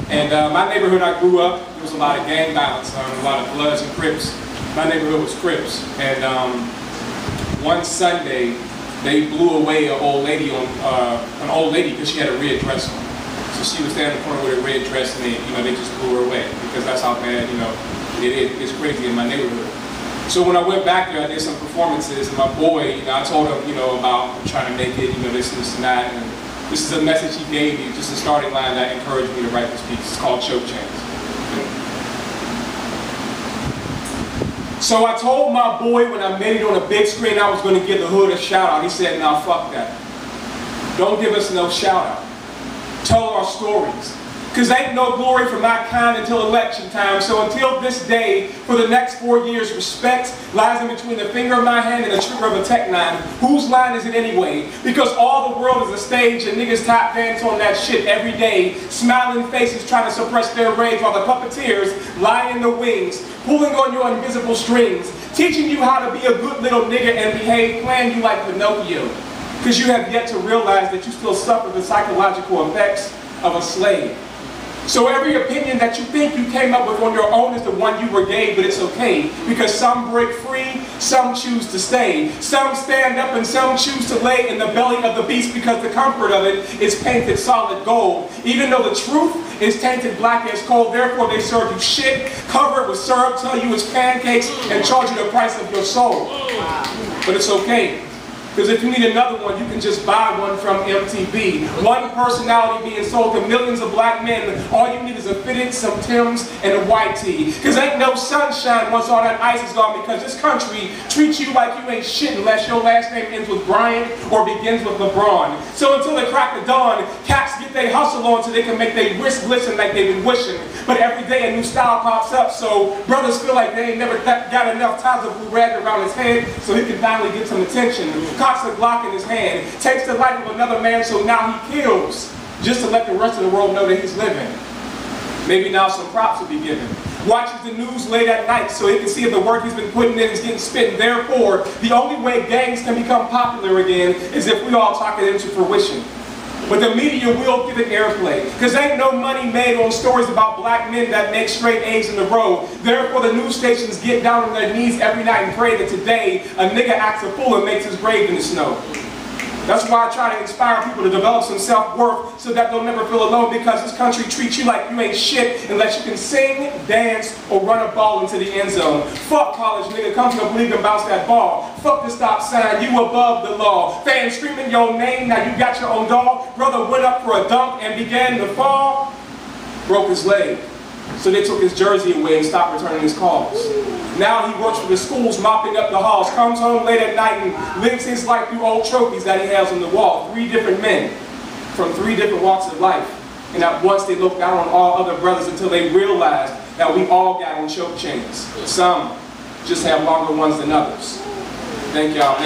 And my neighborhood I grew up, there was a lot of gang violence, a lot of Bloods and Crips. My neighborhood was Crips. And one Sunday, they blew away an old lady because she had a red dress on. So she was standing in the corner with a red dress, and they just blew her away because that's how bad, it's crazy in my neighborhood. So when I went back there, I did some performances, and my boy, I told him, about trying to make it, this and that, and this is a message he gave me, just a starting line that encouraged me to write this piece. It's called Choke Chains. So I told my boy when I made it on a big screen I was going to give the hood a shout out. He said, "Nah, fuck that. Don't give us no shout out. Tell our stories. Because ain't no glory for my kind until election time. So until this day, for the next 4 years, respect lies in between the finger of my hand and the trigger of a Tech 9. Whose line is it anyway? Because all the world is a stage and niggas tap dance on that shit every day. Smiling faces trying to suppress their rage while the puppeteers lie in the wings, pulling on your invisible strings, teaching you how to be a good little nigga and behave, playing you like Pinocchio. Because you have yet to realize that you still suffer the psychological effects of a slave. So every opinion that you think you came up with on your own is the one you were gave, but it's okay. Because some break free, some choose to stay. Some stand up and some choose to lay in the belly of the beast because the comfort of it is painted solid gold. Even though the truth is tainted black as coal, therefore they serve you shit, cover it with syrup, tell you it's pancakes, and charge you the price of your soul. But it's okay. Because if you need another one, you can just buy one from MTV. One personality being sold to millions of black men. All you need is a fitted, some Timbs, and a white tee. Because ain't no sunshine once all that ice is gone, because this country treats you like you ain't shit unless your last name ends with Bryant or begins with LeBron. So until the crack of dawn, cats get their hustle on so they can make their wrist glisten like they've been wishing. But every day a new style pops up, so brothers feel like they ain't never got enough ties of blue rag around his head so he can finally get some attention. Cocks a Glock in his hand, takes the life of another man, so now he kills, just to let the rest of the world know that he's living. Maybe now some props will be given. Watches the news late at night so he can see if the work he's been putting in is getting spit. And therefore, the only way gangs can become popular again is if we all talk it into fruition. But the media will give it airplay, because ain't no money made on stories about black men that make straight A's in a row. Therefore the news stations get down on their knees every night and pray that today a nigga acts a fool and makes his grave in the snow. That's why I try to inspire people to develop some self-worth so that they'll never feel alone, because this country treats you like you ain't shit unless you can sing, dance, or run a ball into the end zone. Fuck college, nigga, come to the league and bounce that ball. Fuck the stop sign, you above the law. Fans screaming your name, now you got your own dog. Brother went up for a dunk and began to fall, broke his leg. So they took his jersey away and stopped returning his calls. Now he works for the schools, mopping up the halls, comes home late at night and lives his life through old trophies that he has on the wall. 3 different men from 3 different walks of life. And at once they looked down on all other brothers until they realized that we all got on choke chains. Some just have longer ones than others. Thank y'all.